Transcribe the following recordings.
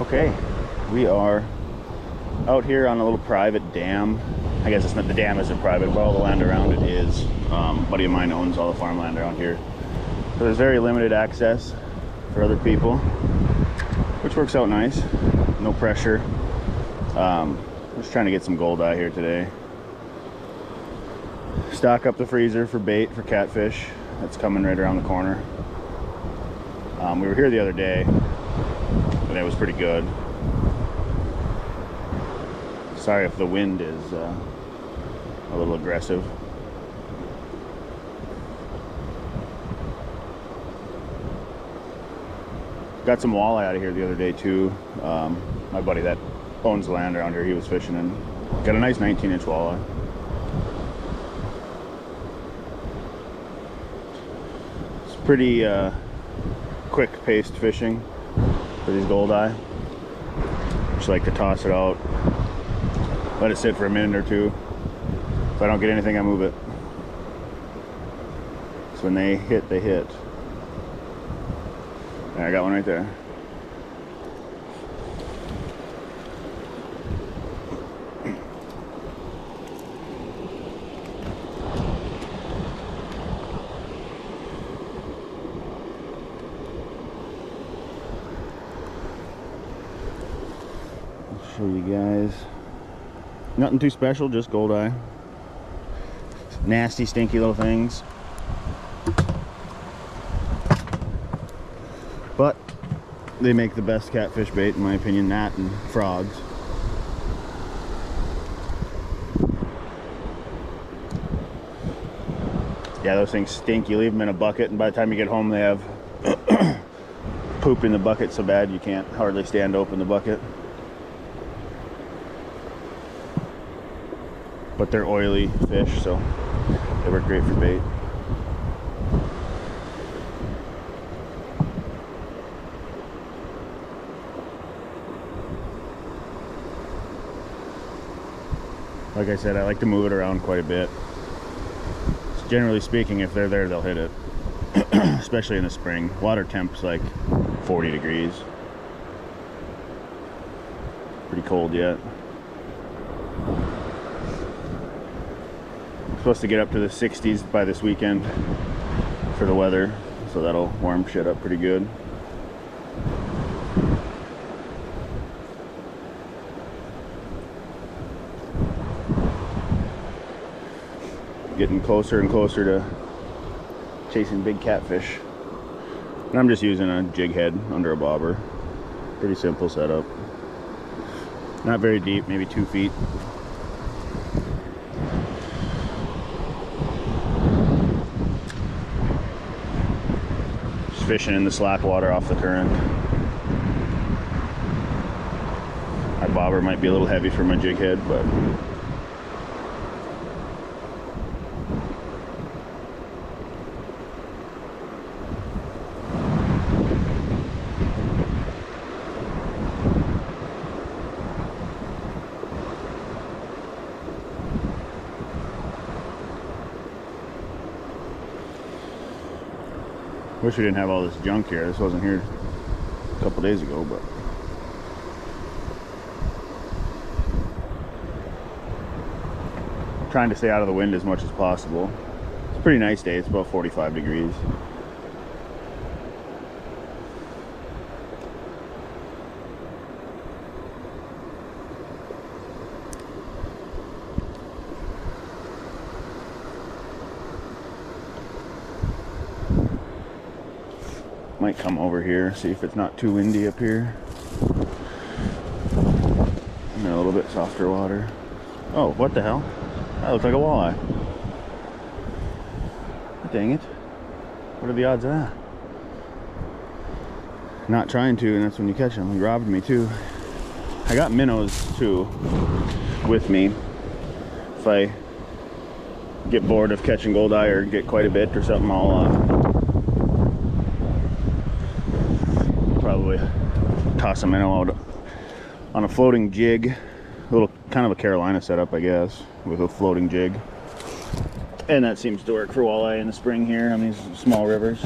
Okay, we are out here on a little private dam. I guess it's not, the dam isn't private, but all the land around it is. A buddy of mine owns all the farmland around here. So there's very limited access for other people, which works out nice. No pressure. Just trying to get some goldeye here today. Stock up the freezer for bait for catfish. That's coming right around the corner. We were here the other day, and it was pretty good. Sorry if the wind is a little aggressive. Got some walleye out of here the other day too. My buddy that owns the land around here, he was fishing and got a nice 19-inch walleye. It's pretty quick-paced fishing for these goldeye. Just like to toss it out, let it sit for a minute or two. If I don't get anything, I move it. So when they hit, they hit. And I got one right there. I'll show you guys. Nothing too special, just goldeye. Nasty, stinky little things. But they make the best catfish bait, in my opinion, that and frogs. Yeah, those things stink. You leave them in a bucket, and by the time you get home, they have poop in the bucket so bad you can't hardly stand to open the bucket. But they're oily fish, so they work great for bait. Like I said, I like to move it around quite a bit. So generally speaking, if they're there, they'll hit it. Especially in the spring. Water temp's like 40 degrees. Pretty cold yet. Supposed to get up to the 60s by this weekend for the weather, so that'll warm shit up pretty good. Getting closer and closer to chasing big catfish. And I'm just using a jig head under a bobber. Pretty simple setup. Not very deep, maybe 2 feet. Just fishing in the slack water off the current. My bobber might be a little heavy for my jig head, but wish we didn't have all this junk here. This wasn't here a couple days ago, but trying to stay out of the wind as much as possible. It's a pretty nice day. It's about 45 degrees. Might come over here, see if it's not too windy up here. And a little bit softer water. Oh, what the hell? That looks like a walleye. Dang it. What are the odds of that? Not trying to, and that's when you catch them. He robbed me too. I got minnows too with me. If I get bored of catching goldeye or get quite a bit or something, I'll probably toss a minnow out on a floating jig. A little kind of a Carolina setup, I guess, with a floating jig. And that seems to work for walleye in the spring here on these small rivers.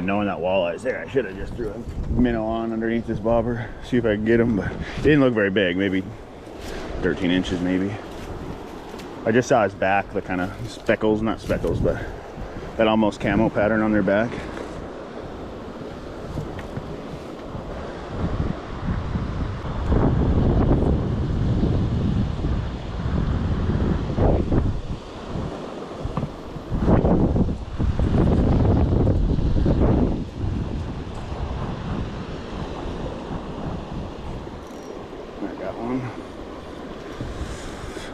God, knowing that walleye's there, I should have just threw a minnow on underneath this bobber, see if I could get him, but it didn't look very big, maybe 13 inches maybe. I just saw his back, the kind of speckles, not speckles, but that almost camo pattern on their back.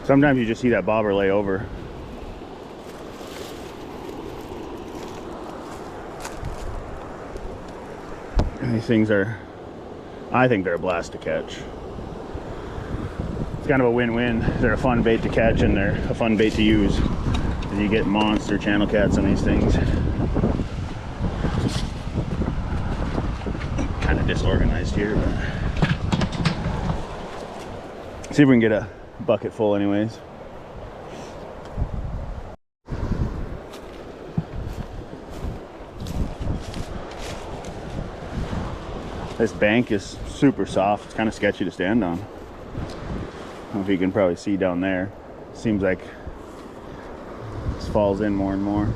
Sometimes you just see that bobber lay over. And these things are, I think they're a blast to catch. It's kind of a win-win. They're a fun bait to catch and they're a fun bait to use. And you get monster channel cats on these things. Kind of disorganized here, but see if we can get a bucket full anyways. This bank is super soft. It's kind of sketchy to stand on. I don't know if you can probably see down there. Seems like this falls in more and more.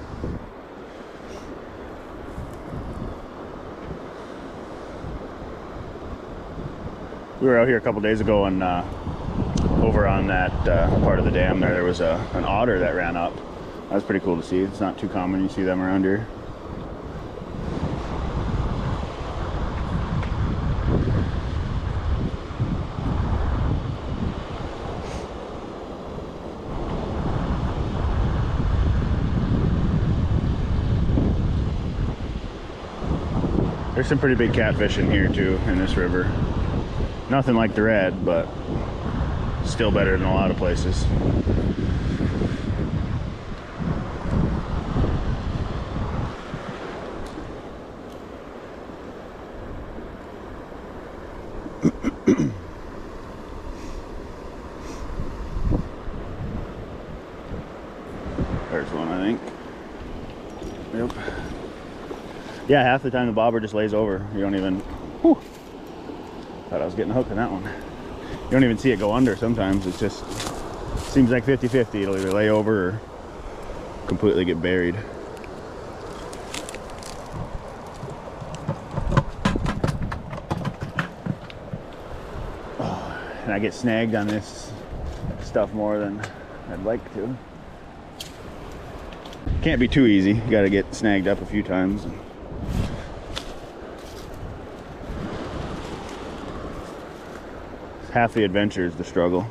We were out here a couple days ago and over on that part of the dam there was an otter that ran up. That was pretty cool to see. It's not too common you see them around here. There's some pretty big catfish in here too, in this river. Nothing like the red, but still better than a lot of places. There's one, I think. Yep. Yeah, half the time the bobber just lays over. You don't even, whew, thought I was getting a hook in that one. You don't even see it go under sometimes. It just seems like 50-50. It'll either lay over or completely get buried. Oh, and I get snagged on this stuff more than I'd like to. Can't be too easy. You gotta get snagged up a few times. Half the adventure is the struggle.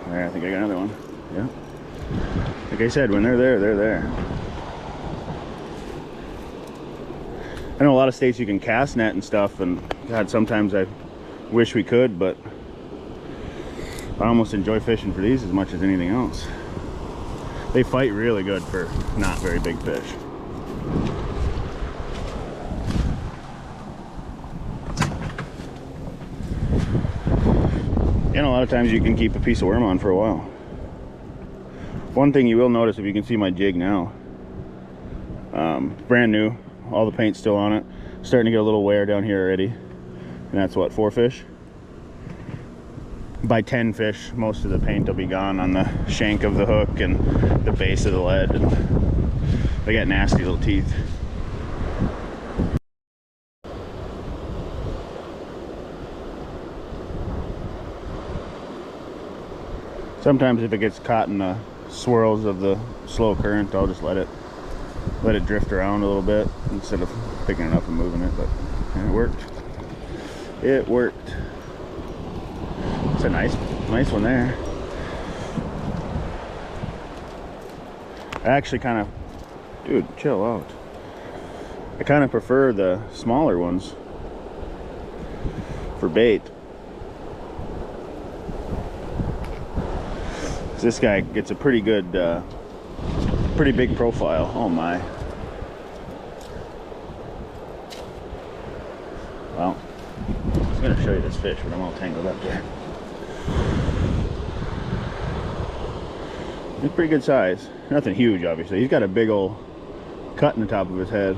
There, I think I got another one. Yeah. Like I said, when they're there, they're there. I know a lot of states you can cast net and stuff, and God, sometimes I wish we could, but I almost enjoy fishing for these as much as anything else. They fight really good for not very big fish. And a lot of times you can keep a piece of worm on for a while. One thing you will notice, if you can see my jig now, brand new, all the paint's still on it, starting to get a little wear down here already. And that's what, 4 fish? By 10 fish, most of the paint will be gone on the shank of the hook and the base of the lead, and they got nasty little teeth. Sometimes if it gets caught in the swirls of the slow current, I'll just let it drift around a little bit instead of picking it up and moving it, but it worked. It worked. It's a nice one there. I actually kind of, dude, chill out. I kind of prefer the smaller ones for bait. This guy gets a pretty good, pretty big profile. Oh my. Well, I was gonna show you this fish, but I'm all tangled up there. It's pretty good size. Nothing huge, obviously. He's got a big old cut in the top of his head.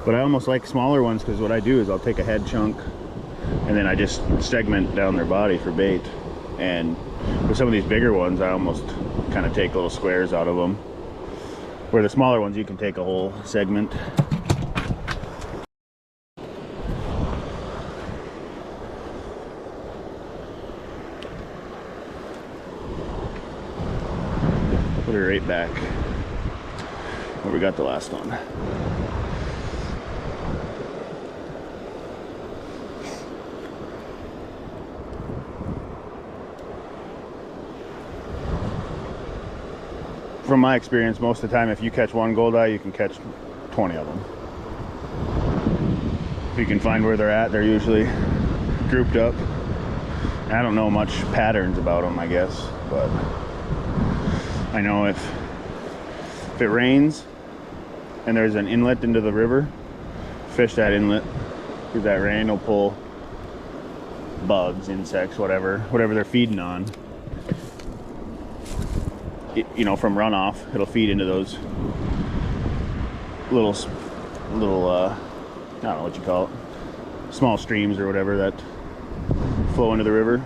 But I almost like smaller ones because what I do is I'll take a head chunk and then I just segment down their body for bait. And with some of these bigger ones, I almost kind of take little squares out of them. Where the smaller ones, you can take a whole segment. Put her right back where we got the last one. From my experience, most of the time, if you catch one goldeye, you can catch 20 of them. If you can find where they're at, they're usually grouped up. I don't know much patterns about them, I guess, but I know if it rains and there's an inlet into the river, fish that inlet, because that rain will pull bugs, insects, whatever they're feeding on. You know, from runoff, it'll feed into those little I don't know what you call it, small streams or whatever that flow into the river,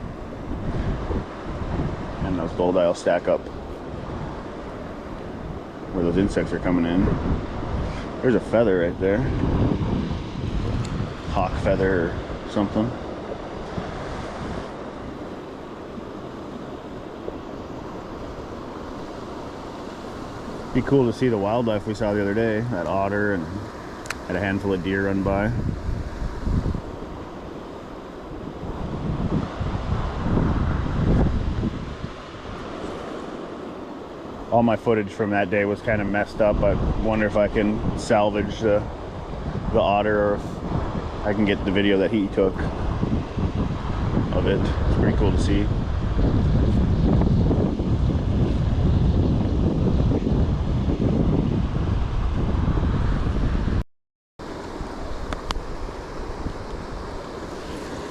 and those goldeye will stack up where those insects are coming in. There's a feather right there, hawk feather or something. Be cool to see the wildlife we saw the other day, that otter, and had a handful of deer run by. All my footage from that day was kind of messed up. I wonder if I can salvage the otter, or if I can get the video that he took of it. It's pretty cool to see.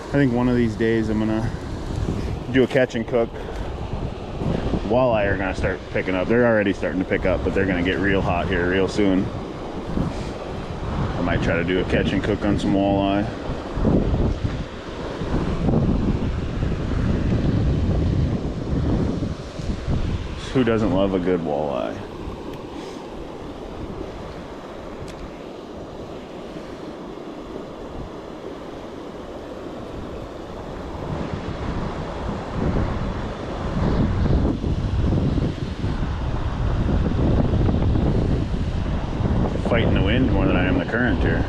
I think one of these days I'm gonna do a catch and cook. Walleye are gonna start picking up. They're already starting to pick up, but they're gonna get real hot here real soon. I might try to do a catch and cook on some walleye. Who doesn't love a good walleye? Fighting the wind more than I am the current here.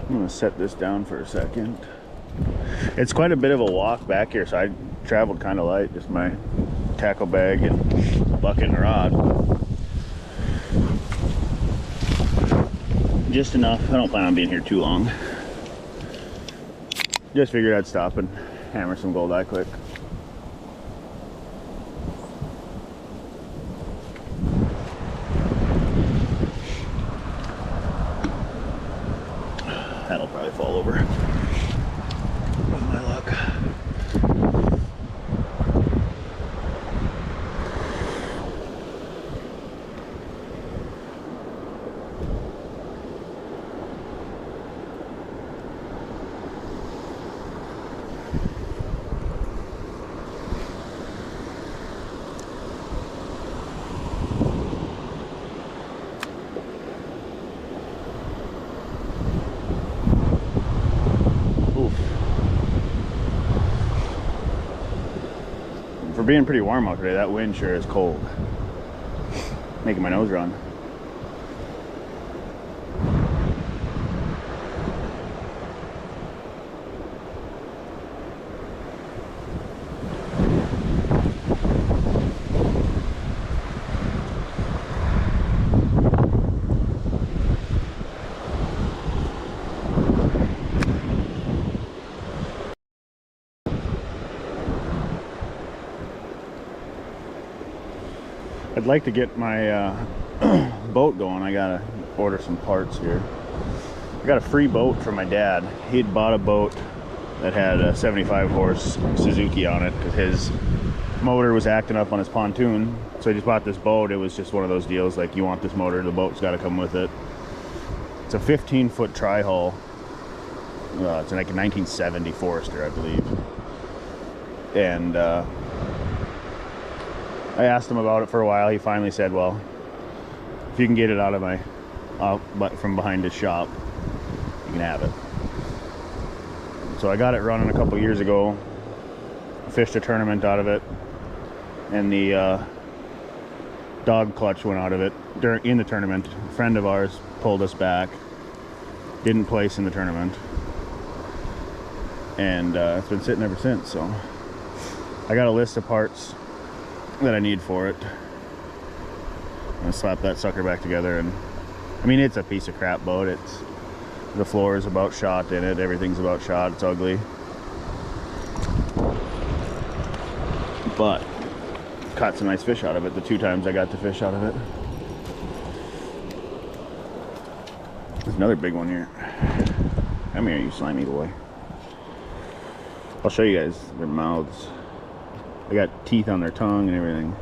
I'm gonna set this down for a second. It's quite a bit of a walk back here, so I traveled kind of light, just my tackle bag and bucket and rod. Just enough. I don't plan on being here too long. Just figured I'd stop and hammer some goldeye quick. That'll probably fall over with my luck. For being pretty warm out today, that wind sure is cold. Making my nose run. I'd like to get my boat going. I gotta order some parts here. I got a free boat from my dad. He had bought a boat that had a 75 horse Suzuki on it because his motor was acting up on his pontoon. So he just bought this boat. It was just one of those deals like, you want this motor, the boat's got to come with it. It's a 15-foot tri-hull. It's like a 1970 Forester, I believe. And I asked him about it for a while. He finally said, well, if you can get it out of my from behind his shop, you can have it. So I got it running a couple years ago. Fished a tournament out of it, and the dog clutch went out of it in the tournament. A friend of ours pulled us back, didn't place in the tournament, and it's been sitting ever since. So I got a list of parts that I need for it. I'm gonna slap that sucker back together, and I mean, it's a piece of crap boat. The floor is about shot in it, everything's about shot, it's ugly. But caught some nice fish out of it the 2 times I got the fish out of it. There's another big one here. Come here, you slimy boy. I'll show you guys their mouths. They got teeth on their tongue and everything.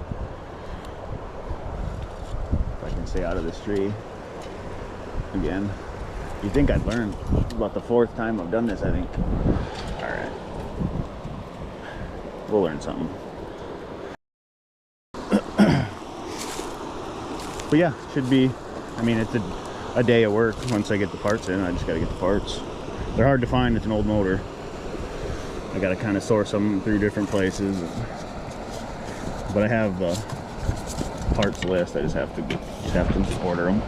If I can stay out of this tree again. You'd think I'd learn. About the 4th time I've done this, I think. Alright. We'll learn something. But yeah, should be, I mean, it's a day of work once I get the parts in. I just gotta get the parts. They're hard to find, it's an old motor. I gotta kind of source them through different places. But I have the parts list, I just have to order them.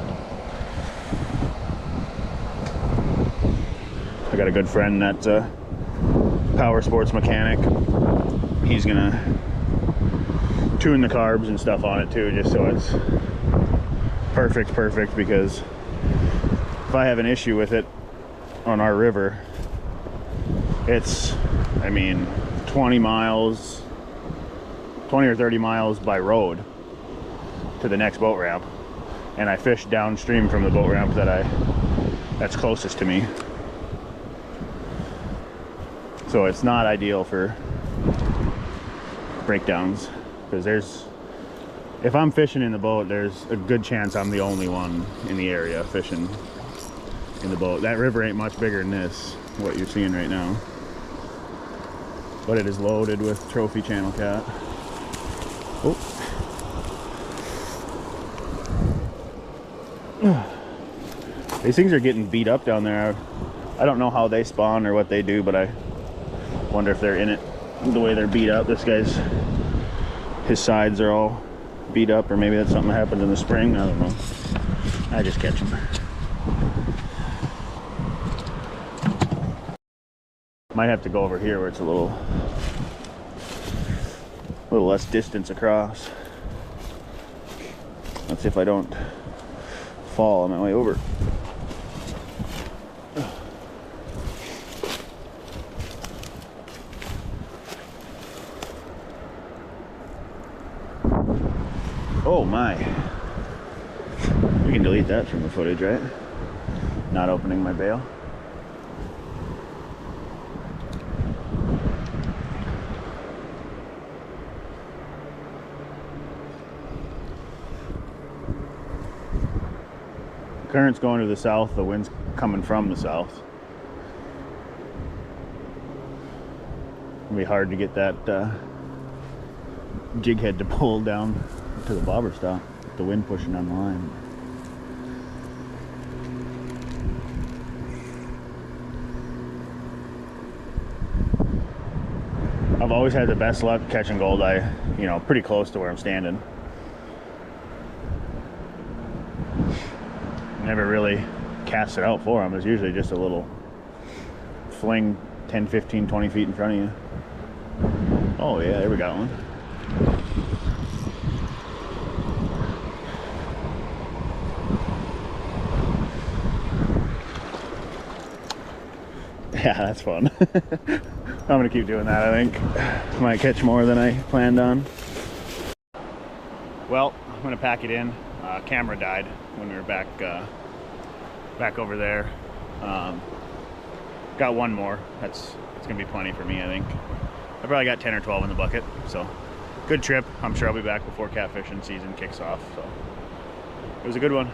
I got a good friend that's a power sports mechanic. He's gonna tune the carbs and stuff on it too, just so it's perfect, because if I have an issue with it on our river, it's, I mean, 20 or 30 miles by road to the next boat ramp, and I fish downstream from the boat ramp that's closest to me. So it's not ideal for breakdowns, because if I'm fishing in the boat, there's a good chance I'm the only one in the area fishing in the boat. That river ain't much bigger than this, what you're seeing right now, but it is loaded with trophy channel cat. Oh. These things are getting beat up down there. I don't know how they spawn or what they do, but I wonder if they're in it the way they're beat up. This guy's, his sides are all beat up, or maybe that's something that happened in the spring. I don't know. I just catch them. Might have to go over here where it's a little less distance across. Let's see if I don't fall on my way over. Oh my. We can delete that from the footage, right? Not opening my bail. The current's going to the south, the wind's coming from the south. It'll be hard to get that jig head to pull down to the bobber stop with the wind pushing on the line. I've always had the best luck catching goldeye, you know, pretty close to where I'm standing. Never really cast it out for them. It's usually just a little fling 10, 15, 20 feet in front of you. Oh yeah, there we got one. Yeah, that's fun. I'm gonna keep doing that, I think. Might catch more than I planned on. Well, I'm gonna pack it in. Camera died when we were back over there. Got one more. It's gonna be plenty for me, I think. I probably got 10 or 12 in the bucket, so good trip. I'm sure I'll be back before catfishing season kicks off. So it was a good one.